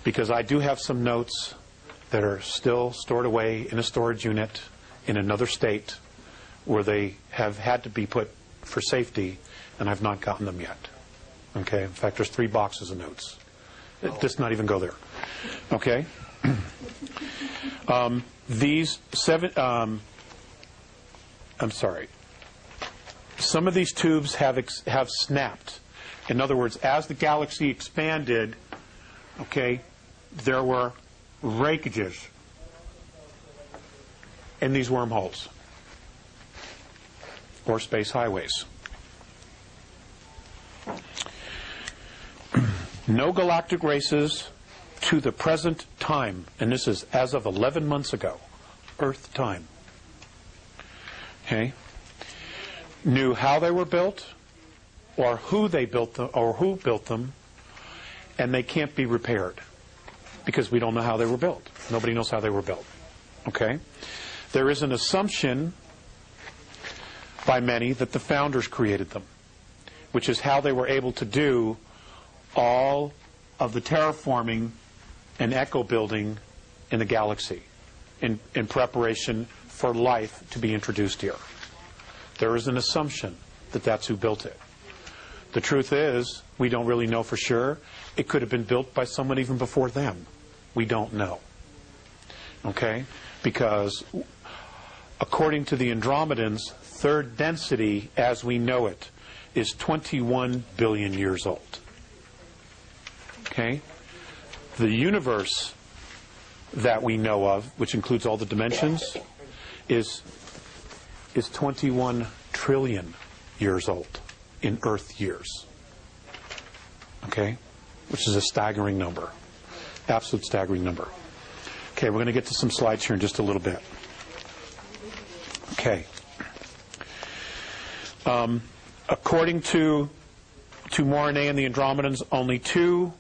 because I do have some notes that are still stored away in a storage unit in another state where they have had to be put for safety, and I've not gotten them yet. Okay? In fact, there's 3 boxes of notes. It does not even go there. Okay? These 7... I'm sorry. Some of these tubes have snapped. In other words, as the galaxy expanded, okay, there were breakages in these wormholes or space highways. No galactic races to the present time, and this is as of 11 months ago, Earth time, okay, knew how they were built or who they built them or who built them, and they can't be repaired because we don't know how they were built. Nobody knows how they were built. Okay? There is an assumption by many that the founders created them, which is how they were able to do all of the terraforming and echo building in the galaxy in preparation for life to be introduced here. There is an assumption that that's who built it. The truth is, we don't really know for sure. It could have been built by someone even before them. We don't know. Okay? Because according to the Andromedans, third density as we know it is 21 billion years old. Okay? The universe that we know of, which includes all the dimensions, is 21 trillion years old in Earth years. Okay? Which is a staggering number. Absolute staggering number. Okay, we're going to get to some slides here in just a little bit. Okay. According to Morine and the Andromedans, only 2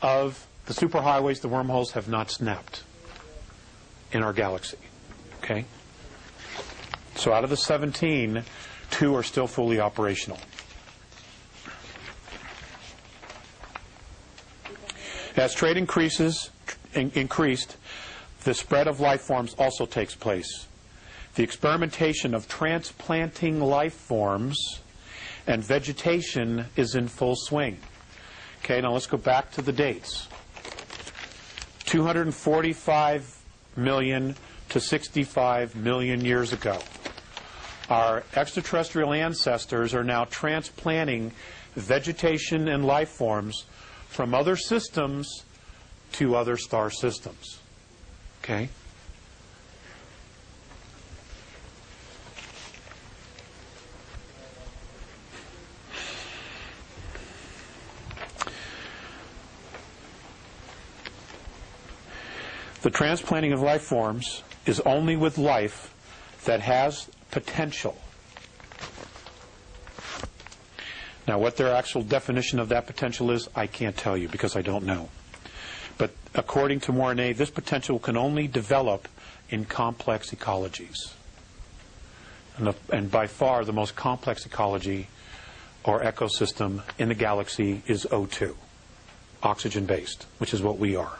of the superhighways, the wormholes, have not snapped in our galaxy. Okay? So out of the 17, 2 are still fully operational. As trade increased, the spread of life forms also takes place. The experimentation of transplanting life forms and vegetation is in full swing. Okay, now let's go back to the dates. 245 million to 65 million years ago. Our extraterrestrial ancestors are now transplanting vegetation and life forms from other systems to other star systems. Okay? The transplanting of life forms is only with life that has potential. Now, what their actual definition of that potential is, I can't tell you because I don't know. But according to Morine, this potential can only develop in complex ecologies. And by far, the most complex ecology or ecosystem in the galaxy is O2, oxygen-based, which is what we are.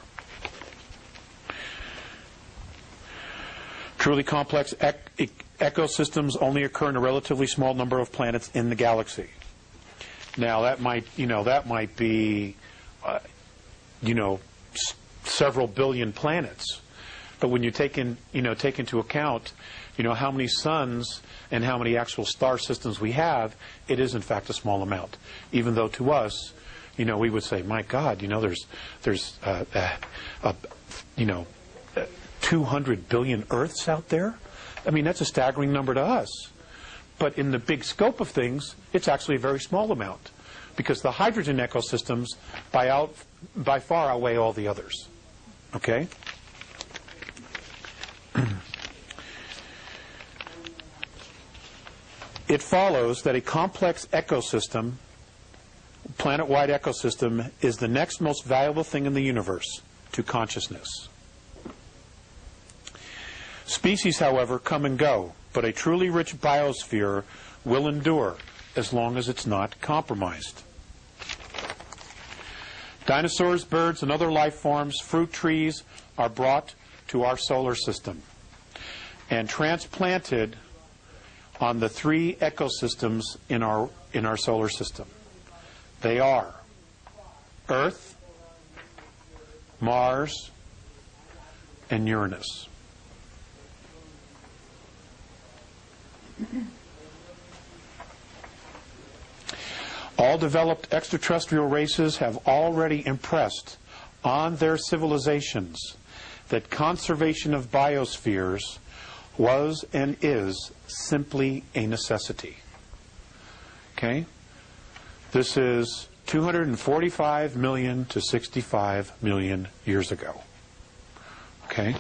Truly complex ecosystems only occur in a relatively small number of planets in the galaxy. Now that might be, several billion planets, but when you take into account, how many suns and how many actual star systems we have, it is in fact a small amount. Even though to us, we would say, my God, there's 200 billion Earths out there. I mean, that's a staggering number to us. But in the big scope of things, it's actually a very small amount because the hydrogen ecosystems by far outweigh all the others. Okay? It follows that a complex ecosystem, planet-wide ecosystem, is the next most valuable thing in the universe to consciousness. Species, however, come and go, but a truly rich biosphere will endure as long as it's not compromised. Dinosaurs, birds, and other life forms, fruit trees, are brought to our solar system and transplanted on the three ecosystems in our solar system. They are Earth, Mars, and Uranus. All developed extraterrestrial races have already impressed on their civilizations that conservation of biospheres was and is simply a necessity. Okay? This is 245 million to 65 million years ago. Okay?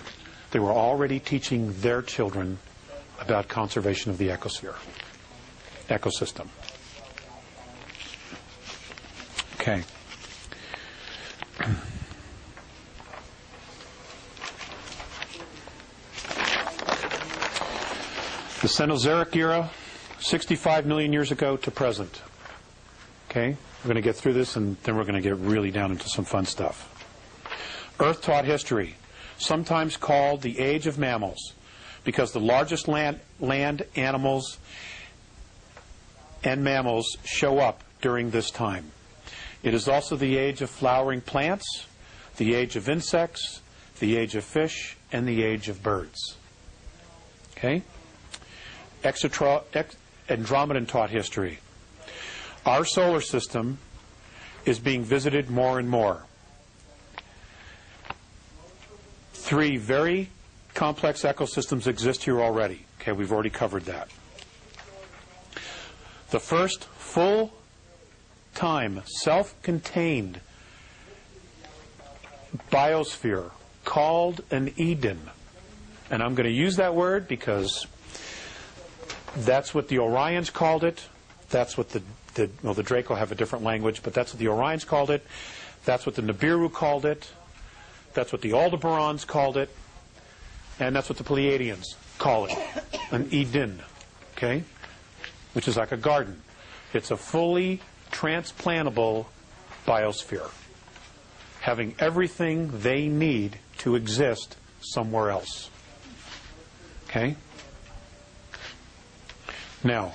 They were already teaching their children about conservation of the ecosystem. Okay. The Cenozoic era, 65 million years ago to present. Okay? We're going to get through this, and then we're going to get really down into some fun stuff. Earth-taught history, sometimes called the age of mammals, because the largest land animals and mammals show up during this time. It is also the age of flowering plants, the age of insects, the age of fish, and the age of birds. Okay? Andromedan taught history. Our solar system is being visited more and more. 3 very complex ecosystems exist here already. Okay, we've already covered that. The first full-time, self-contained biosphere called an Eden. And I'm going to use that word because that's what the Orions called it. That's what the Draco have a different language, but that's what the Orions called it. That's what the Nibiru called it. That's what the Aldebarans called it. And that's what the Pleyadians call it, an Eden, okay? Which is like a garden. It's a fully transplantable biosphere, having everything they need to exist somewhere else. Okay? Now,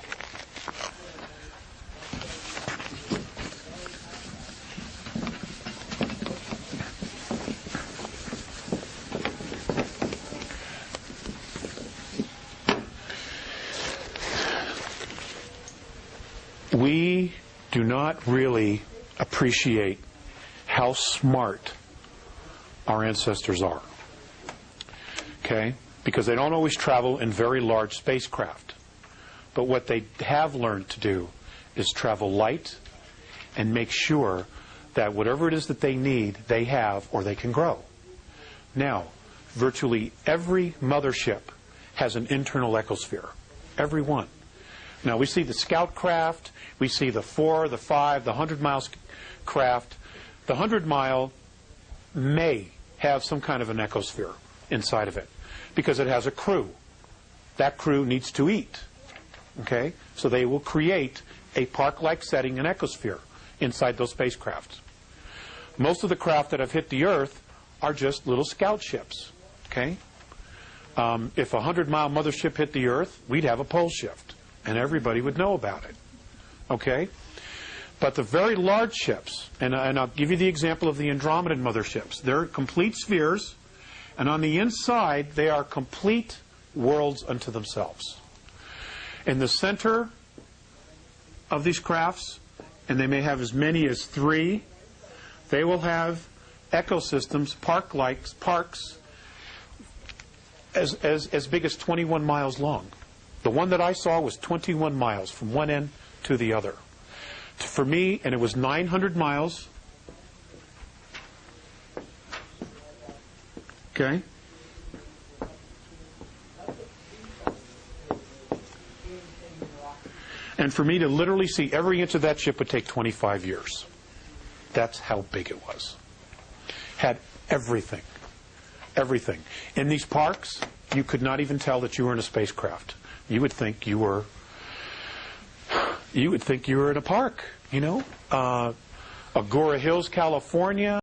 we do not really appreciate how smart our ancestors are. Okay? Because they don't always travel in very large spacecraft. But what they have learned to do is travel light and make sure that whatever it is that they need, they have or they can grow. Now, virtually every mothership has an internal ecosphere. Every one. Now, we see the scout craft, we see the 4, the 5, the 100-mile craft. The 100-mile may have some kind of an ecosphere inside of it because it has a crew. That crew needs to eat. Okay? So they will create a park-like setting, an ecosphere, inside those spacecrafts. Most of the craft that have hit the Earth are just little scout ships. Okay? If a 100-mile mothership hit the Earth, we'd have a pole shift. And everybody would know about it. Okay? But the very large ships, and I'll give you the example of the Andromedan motherships. They're complete spheres, and on the inside, they are complete worlds unto themselves. In the center of these crafts, and they may have as many as 3, they will have ecosystems, parks, as big as 21 miles long. The one that I saw was 21 miles from one end to the other. For me, and it was 900 miles. Okay? And for me to literally see every inch of that ship would take 25 years. That's how big it was. Had everything. Everything. In these parks, you could not even tell that you were in a spacecraft. You would think you were in a park, you know. Agoura Hills, California.